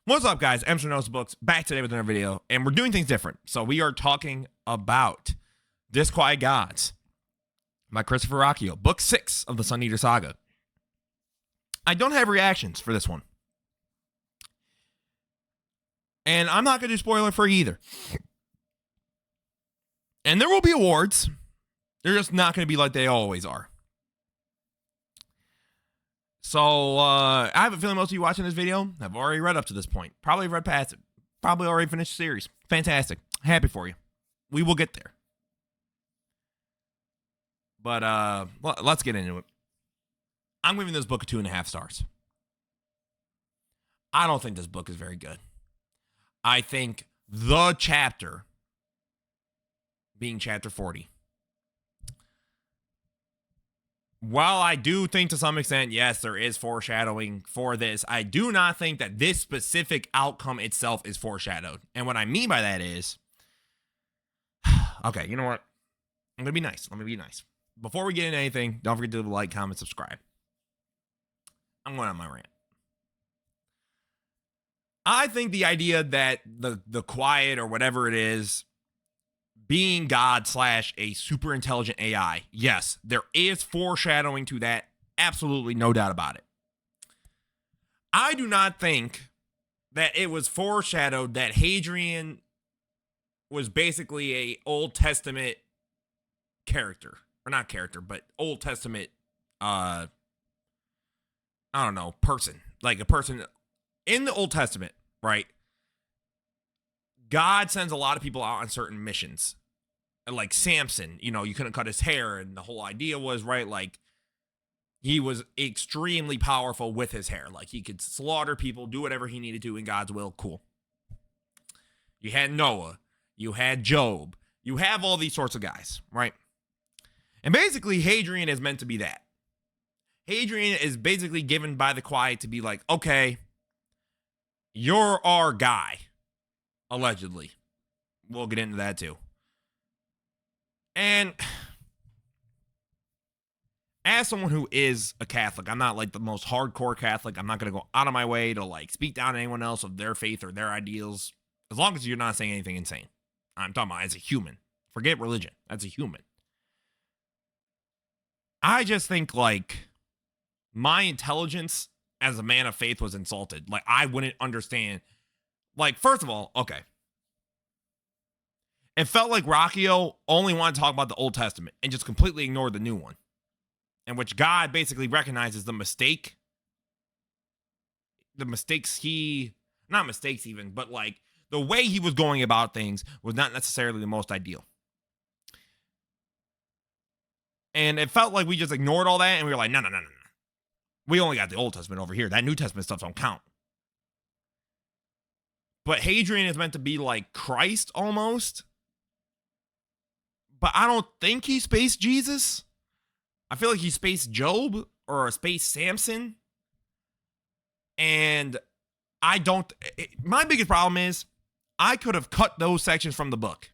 What's up, guys? Mr. Knows Books back today with another video, and we're doing things different. So we are talking about Disquiet Gods by Christopher Rocchio, book 6 of the Sun Eater saga. I don't have reactions for this one, and I'm not going to do spoiler free either. And there will be awards. They're just not going to be like they always are. So, I have a feeling most of you watching this video have already read up to this point. Probably read past it. Probably already finished the series. Fantastic. Happy for you. We will get there. But, let's get into it. I'm giving this book 2.5 stars. I don't think this book is very good. I think the chapter, being chapter 40, while I do think to some extent, yes, there is foreshadowing for this, I do not think that this specific outcome itself is foreshadowed. And what I mean by that is, okay, you know what? I'm going to be nice. Let me be nice. Before we get into anything, don't forget to like, comment, subscribe. I'm going on my rant. I think the idea that the quiet or whatever it is, being God / a super intelligent AI, yes, there is foreshadowing to that. Absolutely, no doubt about it. I do not think that it was foreshadowed that Hadrian was basically a Old Testament character. Or not character, but Old Testament, I don't know, person. Like a person in the Old Testament, right? God sends a lot of people out on certain missions. Like Samson, you know, you couldn't cut his hair, and the whole idea was, right, like, he was extremely powerful with his hair. Like, he could slaughter people, do whatever he needed to in God's will. Cool. You had Noah. You had Job. You have all these sorts of guys, right? And basically, Hadrian is meant to be that. Hadrian is basically given by the Quiet to be like, okay, you're our guy, allegedly. We'll get into that too. And as someone who is a Catholic, I'm not like the most hardcore Catholic. I'm not going to go out of my way to like speak down to anyone else of their faith or their ideals, as long as you're not saying anything insane. I'm talking about as a human. Forget religion. That's a human. I just think like my intelligence as a man of faith was insulted. Like, I wouldn't understand. Like, first of all, okay. It felt like Rocchio only wanted to talk about the Old Testament and just completely ignored the new one, in which God basically recognizes the mistake. The mistakes not mistakes even, but like the way he was going about things was not necessarily the most ideal. And it felt like we just ignored all that and we were like, no. We only got the Old Testament over here. That New Testament stuff don't count. But Hadrian is meant to be like Christ almost. But I don't think he spaced Jesus. I feel like he spaced Job or spaced Samson. And my biggest problem is I could have cut those sections from the book.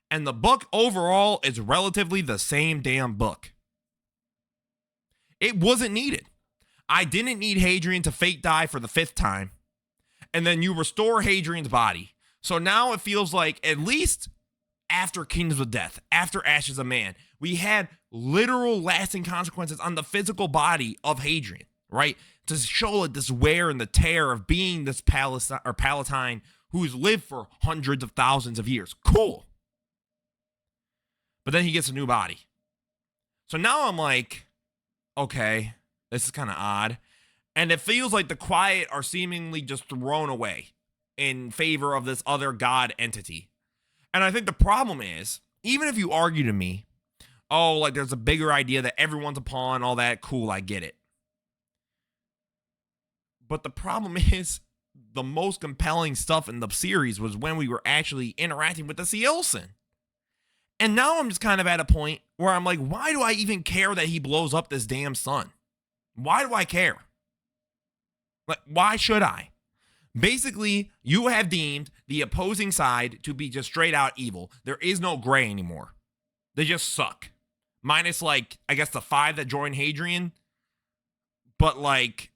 And the book overall is relatively the same damn book. It wasn't needed. I didn't need Hadrian to fake die for the 5th time. And then you restore Hadrian's body. So now it feels like, at least after Kingdoms of Death, after Ashes of Man, we had literal lasting consequences on the physical body of Hadrian, right? To show like this wear and the tear of being this Palatine who's lived for hundreds of thousands of years. Cool. But then he gets a new body. So now I'm like, okay, this is kind of odd. And it feels like the Quiet are seemingly just thrown away in favor of this other God entity. And I think the problem is, even if you argue to me, oh, like there's a bigger idea that everyone's a pawn, all that, cool, I get it. But the problem is, the most compelling stuff in the series was when we were actually interacting with the Cielson. And now I'm just kind of at a point where I'm like, why do I even care that he blows up this damn sun? Why do I care? Like, why should I? Basically, you have deemed the opposing side to be just straight out evil. There is no gray anymore. They just suck. Minus, like, I guess the 5 that joined Hadrian. But, like,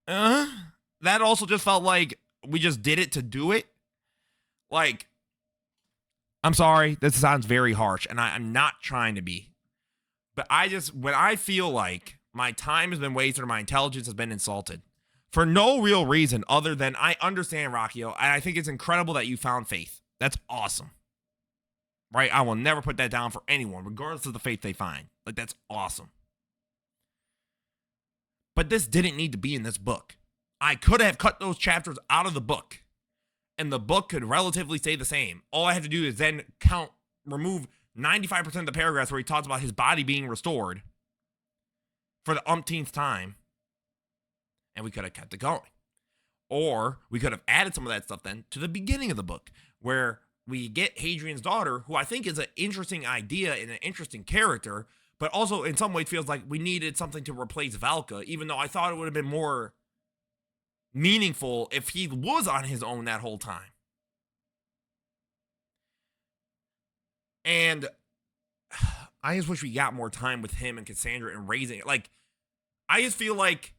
that also just felt like we just did it to do it. Like, I'm sorry, this sounds very harsh, and I'm not trying to be. But when I feel like my time has been wasted or my intelligence has been insulted for no real reason other than I understand, Rockio, and I think it's incredible that you found faith. That's awesome. Right? I will never put that down for anyone, regardless of the faith they find. Like, that's awesome. But this didn't need to be in this book. I could have cut those chapters out of the book, and the book could relatively stay the same. All I have to do is then remove 95% of the paragraphs where he talks about his body being restored for the umpteenth time, and we could have kept it going. Or we could have added some of that stuff then to the beginning of the book, where we get Hadrian's daughter, who I think is an interesting idea and an interesting character, but also in some ways feels like we needed something to replace Valka, even though I thought it would have been more meaningful if he was on his own that whole time. And I just wish we got more time with him and Cassandra and raising it. Like, I just feel like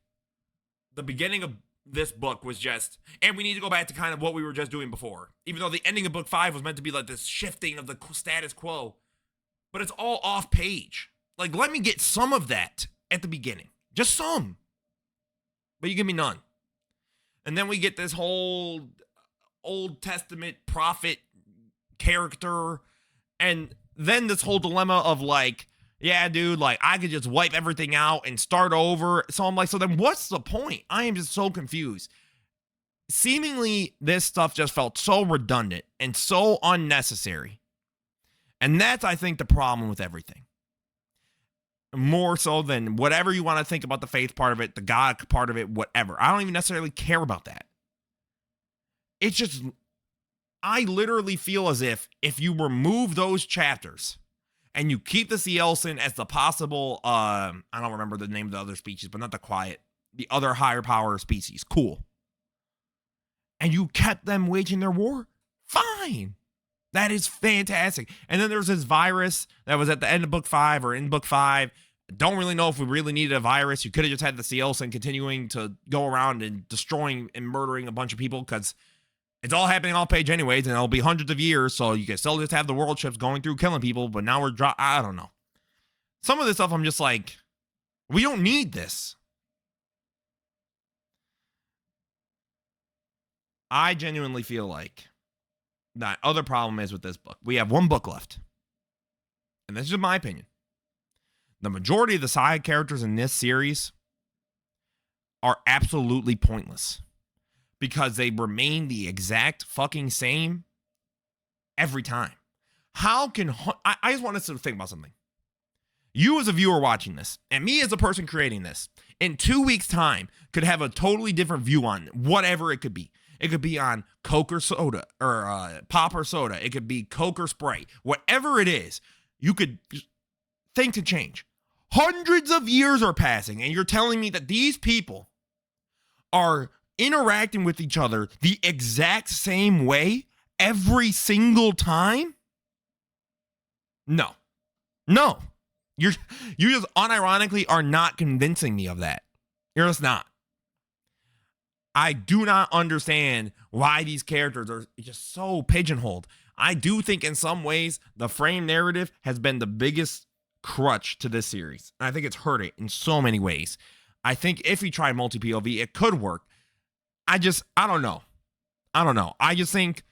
the beginning of this book was just, and we need to go back to kind of what we were just doing before. Even though the ending of book 5 was meant to be like this shifting of the status quo, but it's all off page. Like, let me get some of that at the beginning. Just some. But you give me none. And then we get this whole Old Testament prophet character, and then this whole dilemma of like, yeah, dude, like I could just wipe everything out and start over. So I'm like, so then what's the point? I am just so confused. Seemingly, this stuff just felt so redundant and so unnecessary. And that's, I think, the problem with everything. More so than whatever you want to think about the faith part of it, the God part of it, whatever. I don't even necessarily care about that. It's just, I literally feel as if you remove those chapters and you keep the Cielson as the possible, I don't remember the name of the other species, but not the Quiet, the other higher power species. Cool. And you kept them waging their war? Fine. That is fantastic. And then there's this virus that was at the end of book 5 or in book 5. Don't really know if we really needed a virus. You could have just had the Cielson continuing to go around and destroying and murdering a bunch of people because it's all happening off page anyways, and it'll be hundreds of years, so you can still just have the world ships going through killing people, but now we're I don't know. Some of this stuff I'm just like, we don't need this. I genuinely feel like the other problem is with this book. We have one book left. And this is my opinion. The majority of the side characters in this series are absolutely pointless. Because they remain the exact fucking same every time. How can... I just want us to think about something. You as a viewer watching this, and me as a person creating this, in 2 weeks' time, could have a totally different view on whatever it could be. It could be on Coke or soda, or pop or soda. It could be Coke or Sprite. Whatever it is, you could think to change. Hundreds of years are passing, and you're telling me that these people are interacting with each other the exact same way every single time? No. You just unironically are not convincing me of that. You're just not. I do not understand why these characters are just so pigeonholed. I do think in some ways the frame narrative has been the biggest crutch to this series. And I think it's hurt it in so many ways. I think if we try multi-POV, it could work. I don't know. I just think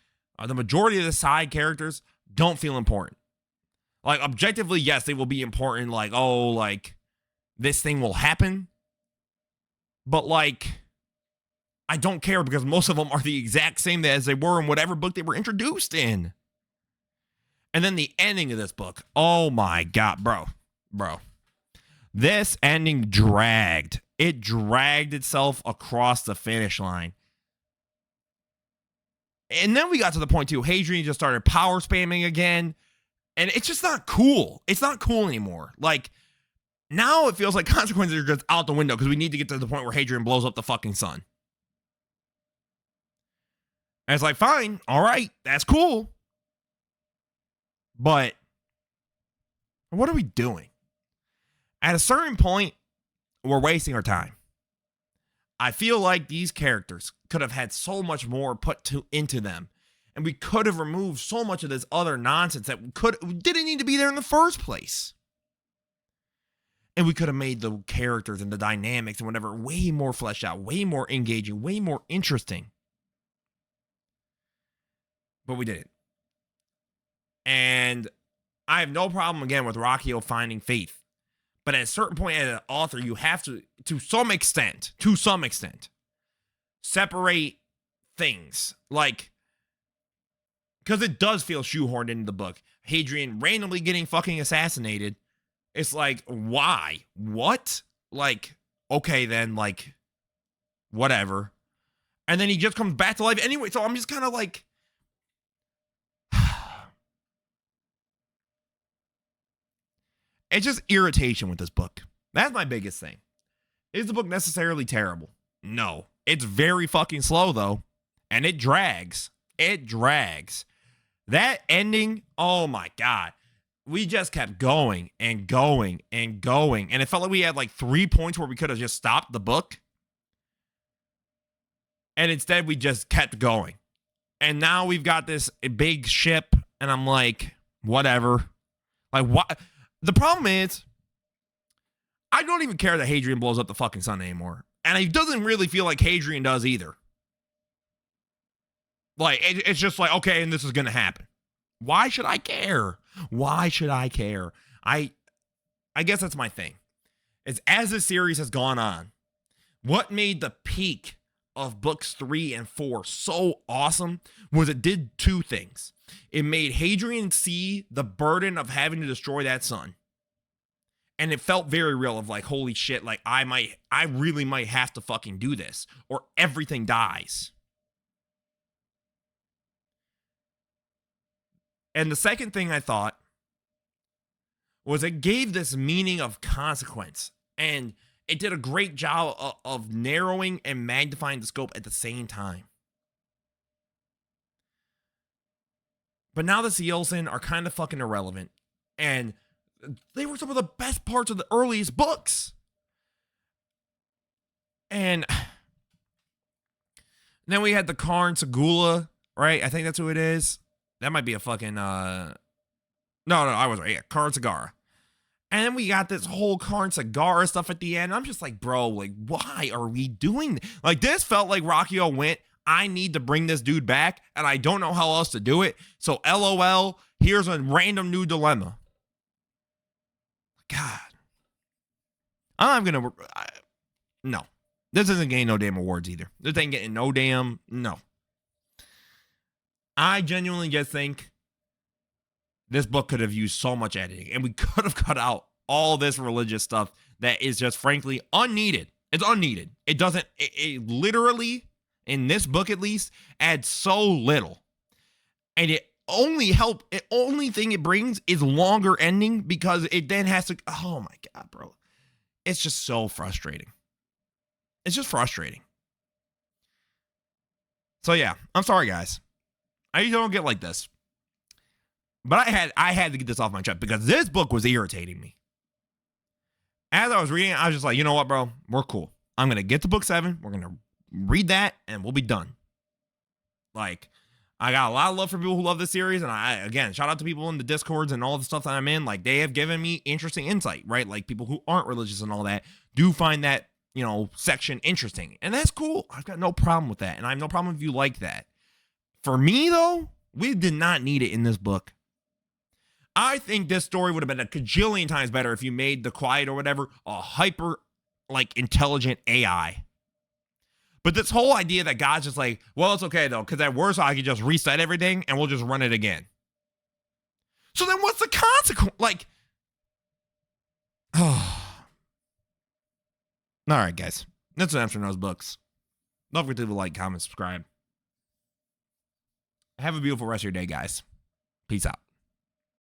the majority of the side characters don't feel important. Like, objectively, yes, they will be important. Like, oh, like, this thing will happen. But, like, I don't care because most of them are the exact same as they were in whatever book they were introduced in. And then the ending of this book. Oh, my God, bro. This ending dragged. It dragged itself across the finish line. And then we got to the point, too. Hadrian just started power spamming again. And it's just not cool. It's not cool anymore. Like, now it feels like consequences are just out the window because we need to get to the point where Hadrian blows up the fucking sun. And it's like, fine. All right. That's cool. But what are we doing? At a certain point, we're wasting our time. I feel like these characters could have had so much more into them. And we could have removed so much of this other nonsense that didn't need to be there in the first place. And we could have made the characters and the dynamics and whatever way more fleshed out, way more engaging, way more interesting. But we didn't. And I have no problem, again, with Rakio finding faith. But at a certain point as an author, you have to some extent, separate things. Like, because it does feel shoehorned into the book. Hadrian randomly getting fucking assassinated. It's like, why? What? Like, okay then, like, whatever. And then he just comes back to life anyway. So I'm just kind of like, it's just irritation with this book. That's my biggest thing. Is the book necessarily terrible? No. It's very fucking slow, though. And it drags. It drags. That ending, oh my God. We just kept going and going and going. And it felt like we had like 3 points where we could have just stopped the book. And instead, we just kept going. And now we've got this big ship. And I'm like, whatever. Like, what? The problem is, I don't even care that Hadrian blows up the fucking sun anymore. And it doesn't really feel like Hadrian does either. Like, it's just like, okay, and this is going to happen. Why should I care? Why should I care? I guess that's my thing. Is as the series has gone on, what made the peak of books 3 and 4 so awesome was it did 2 things. It made Hadrian see the burden of having to destroy that sun. And it felt very real of like, holy shit, like I really might have to fucking do this or everything dies. And the second thing I thought was it gave this meaning of consequence. And it did a great job of narrowing and magnifying the scope at the same time. But now the Seolsen are kind of fucking irrelevant. And they were some of the best parts of the earliest books. And then we had the Karn Segula, right? I think that's who it is. That might be a fucking, No, I was right. Yeah, Karn Sagara. And then we got this whole Karn Sagara stuff at the end. I'm just like, bro, like, why are we doing this? Like, this felt like Rakio went, I need to bring this dude back, and I don't know how else to do it. So, LOL, here's a random new dilemma. God. I'm going to... No. This isn't getting no damn awards either. This ain't getting no damn... No. I genuinely just think this book could have used so much editing, and we could have cut out all this religious stuff that is just frankly unneeded. It's unneeded. It doesn't, it literally, in this book at least, adds so little. And it only thing it brings is longer ending because it then has to, oh my God, bro. It's just so frustrating. It's just frustrating. So yeah, I'm sorry guys. I don't get like this. But I had to get this off my chest because this book was irritating me. As I was reading it, I was just like, you know what, bro? We're cool. I'm going to get to book 7. We're going to read that and we'll be done. Like, I got a lot of love for people who love this series. And again, shout out to people in the Discords and all the stuff that I'm in. Like, they have given me interesting insight, right? Like, people who aren't religious and all that do find that, section interesting. And that's cool. I've got no problem with that. And I have no problem if you like that. For me, though, we did not need it in this book. I think this story would have been a cajillion times better if you made the Quiet or whatever a hyper, intelligent AI. But this whole idea that God's just like, well, it's okay, though, because at worst, I can just reset everything and we'll just run it again. So then what's the consequence? All right, guys. That's an After Those Books. Don't forget to like, comment, subscribe. Have a beautiful rest of your day, guys. Peace out.